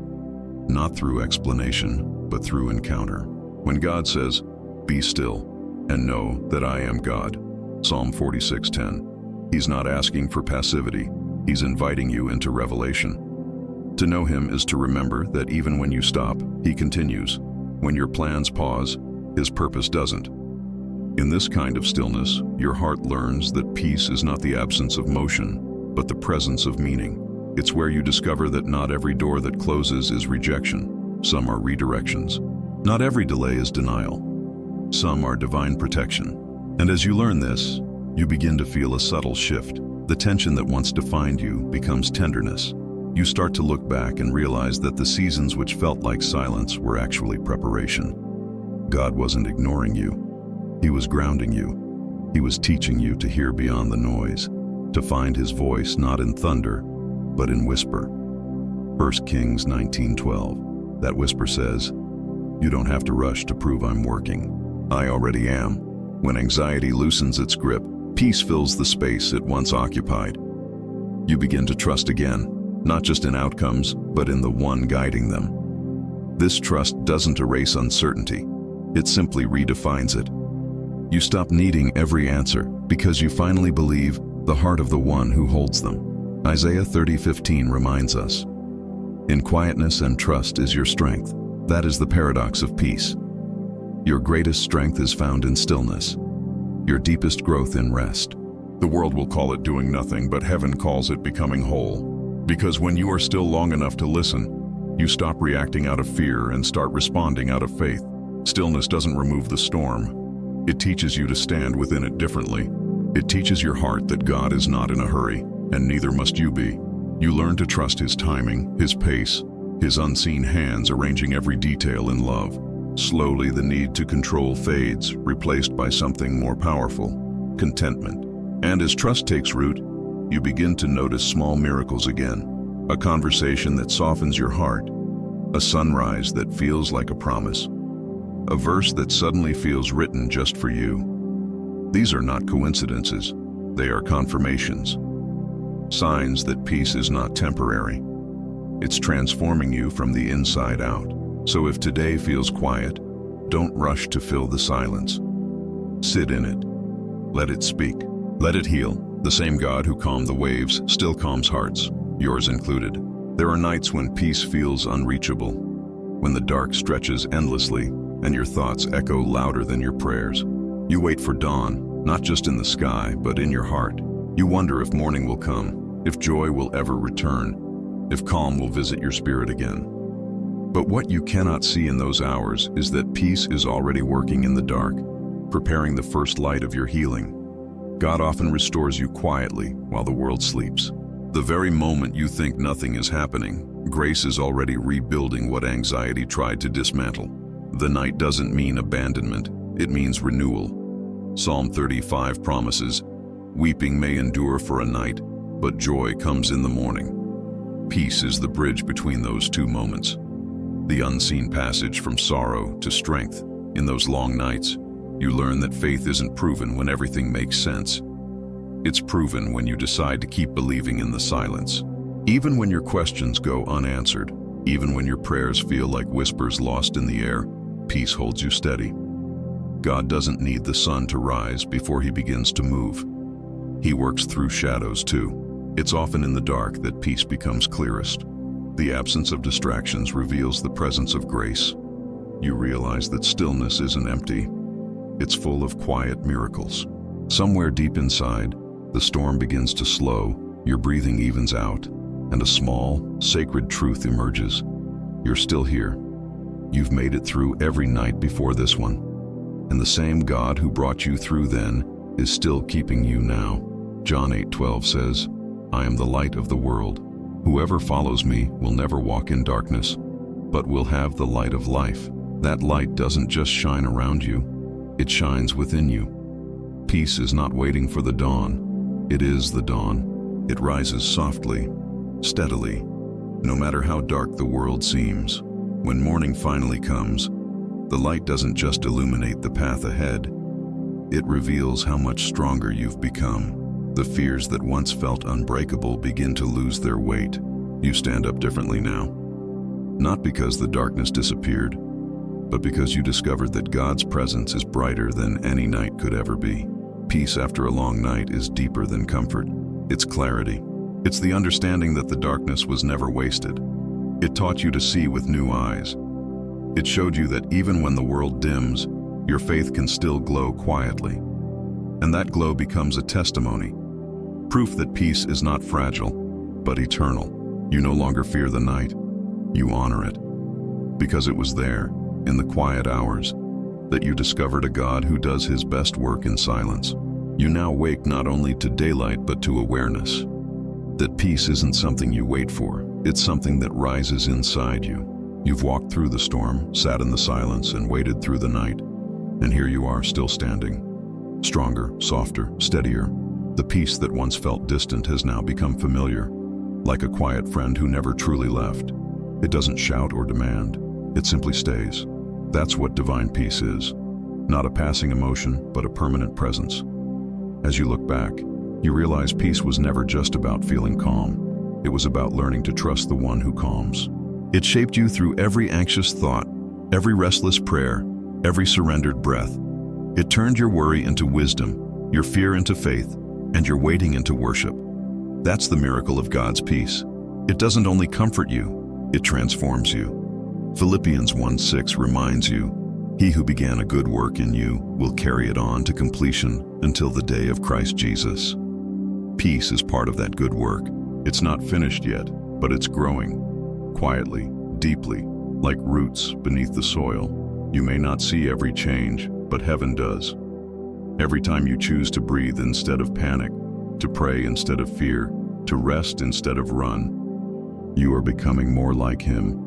Not through explanation, but through encounter. When God says, "Be still, and know that I am God," Psalm 46:10, He's not asking for passivity, He's inviting you into revelation. To know Him is to remember that even when you stop, He continues. When your plans pause, His purpose doesn't. In this kind of stillness, your heart learns that peace is not the absence of motion, but the presence of meaning. It's where you discover that not every door that closes is rejection. Some are redirections. Not every delay is denial. Some are divine protection. And as you learn this, you begin to feel a subtle shift. The tension that once defined you becomes tenderness. You start to look back and realize that the seasons which felt like silence were actually preparation. God wasn't ignoring you. He was grounding you. He was teaching you to hear beyond the noise, to find His voice not in thunder, but in whisper. 1 Kings 19:12. That whisper says, "You don't have to rush to prove I'm working. I already am." When anxiety loosens its grip, peace fills the space it once occupied. You begin to trust again, not just in outcomes, but in the one guiding them. This trust doesn't erase uncertainty. It simply redefines it. You stop needing every answer because you finally believe the heart of the one who holds them. Isaiah 30:15 reminds us, "In quietness and trust is your strength." That is the paradox of peace. Your greatest strength is found in stillness, your deepest growth in rest. The world will call it doing nothing, but heaven calls it becoming whole. Because when you are still long enough to listen, you stop reacting out of fear and start responding out of faith. Stillness doesn't remove the storm. It teaches you to stand within it differently. It teaches your heart that God is not in a hurry, and neither must you be. You learn to trust His timing, His pace, His unseen hands arranging every detail in love. Slowly, the need to control fades, replaced by something more powerful, contentment. And as trust takes root, you begin to notice small miracles again. A conversation that softens your heart, a sunrise that feels like a promise, a verse that suddenly feels written just for you. These are not coincidences, they are confirmations. Signs that peace is not temporary. It's transforming you from the inside out. So if today feels quiet, don't rush to fill the silence. Sit in it. Let it speak. Let it heal. The same God who calmed the waves still calms hearts, yours included. There are nights when peace feels unreachable, when the dark stretches endlessly and your thoughts echo louder than your prayers. You wait for dawn, not just in the sky, but in your heart. You wonder if morning will come, if joy will ever return, if calm will visit your spirit again. But what you cannot see in those hours is that peace is already working in the dark, preparing the first light of your healing. God often restores you quietly while the world sleeps. The very moment you think nothing is happening, grace is already rebuilding what anxiety tried to dismantle. The night doesn't mean abandonment, it means renewal. Psalm 35 promises, "Weeping may endure for a night, but joy comes in the morning." Peace is the bridge between those two moments. The unseen passage from sorrow to strength. In those long nights, you learn that faith isn't proven when everything makes sense. It's proven when you decide to keep believing in the silence. Even when your questions go unanswered, even when your prayers feel like whispers lost in the air, peace holds you steady. God doesn't need the sun to rise before He begins to move. He works through shadows too. It's often in the dark that peace becomes clearest. The absence of distractions reveals the presence of grace. You realize that stillness isn't empty. It's full of quiet miracles. Somewhere deep inside, the storm begins to slow, your breathing evens out, and a small, sacred truth emerges. You're still here. You've made it through every night before this one. And the same God who brought you through then is still keeping you now. John 8:12 says, "I am the light of the world. Whoever follows me will never walk in darkness, but will have the light of life." That light doesn't just shine around you, it shines within you. Peace is not waiting for the dawn, it is the dawn. It rises softly, steadily, no matter how dark the world seems. When morning finally comes, the light doesn't just illuminate the path ahead, it reveals how much stronger you've become. The fears that once felt unbreakable begin to lose their weight. You stand up differently now. Not because the darkness disappeared, but because you discovered that God's presence is brighter than any night could ever be. Peace after a long night is deeper than comfort. It's clarity. It's the understanding that the darkness was never wasted. It taught you to see with new eyes. It showed you that even when the world dims, your faith can still glow quietly. And that glow becomes a testimony. Proof that peace is not fragile, but eternal. You no longer fear the night, you honor it. Because it was there, in the quiet hours, that you discovered a God who does his best work in silence. You now wake not only to daylight but to awareness. That peace isn't something you wait for, it's something that rises inside you. You've walked through the storm, sat in the silence, and waited through the night. And here you are, still standing. Stronger, softer, steadier. The peace that once felt distant has now become familiar, like a quiet friend who never truly left. It doesn't shout or demand, it simply stays. That's what divine peace is. Not a passing emotion, but a permanent presence. As you look back, you realize peace was never just about feeling calm. It was about learning to trust the one who calms. It shaped you through every anxious thought, every restless prayer, every surrendered breath. It turned your worry into wisdom, your fear into faith, and your waiting into worship. That's the miracle of God's peace. It doesn't only comfort you, it transforms you. Philippians 1:6 reminds you, "He who began a good work in you will carry it on to completion until the day of Christ Jesus." Peace is part of that good work. It's not finished yet, but it's growing. Quietly, deeply, like roots beneath the soil. You may not see every change, but heaven does. Every time you choose to breathe instead of panic, to pray instead of fear, to rest instead of run, you are becoming more like him.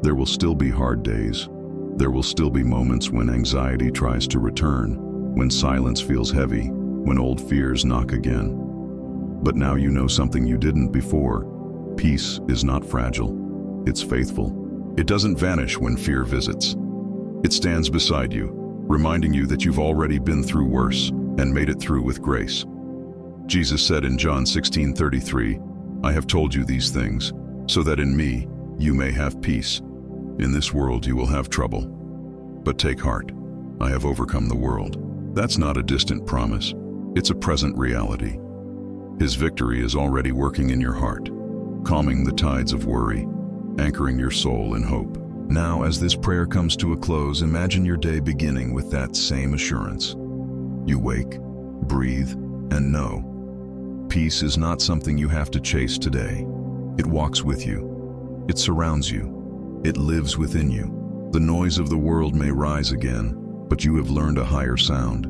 There will still be hard days. There will still be moments when anxiety tries to return, when silence feels heavy, when old fears knock again. But now you know something you didn't before. Peace is not fragile. It's faithful. It doesn't vanish when fear visits. It stands beside you, reminding you that you've already been through worse and made it through with grace. Jesus said in John 16:33, "I have told you these things, so that in me you may have peace. In this world you will have trouble. But take heart, I have overcome the world." That's not a distant promise. It's a present reality. His victory is already working in your heart, calming the tides of worry, anchoring your soul in hope. Now, as this prayer comes to a close, imagine your day beginning with that same assurance. You wake, breathe, and know. Peace is not something you have to chase today. It walks with you. It surrounds you. It lives within you. The noise of the world may rise again, but you have learned a higher sound,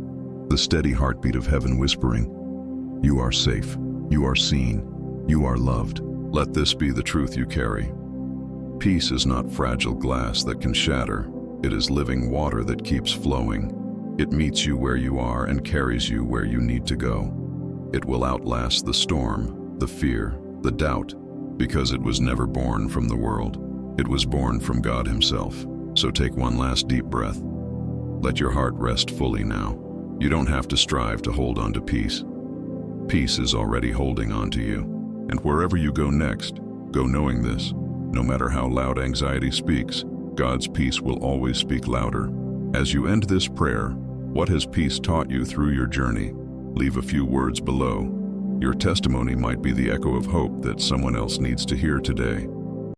the steady heartbeat of heaven whispering, "You are safe. You are seen. You are loved." Let this be the truth you carry. Peace is not fragile glass that can shatter. It is living water that keeps flowing. It meets you where you are and carries you where you need to go. It will outlast the storm, the fear, the doubt, because it was never born from the world. It was born from God himself. So take one last deep breath. Let your heart rest fully now. You don't have to strive to hold on to peace. Peace is already holding on to you. And wherever you go next, go knowing this. No matter how loud anxiety speaks, God's peace will always speak louder. As you end this prayer, what has peace taught you through your journey? Leave a few words below. Your testimony might be the echo of hope that someone else needs to hear today.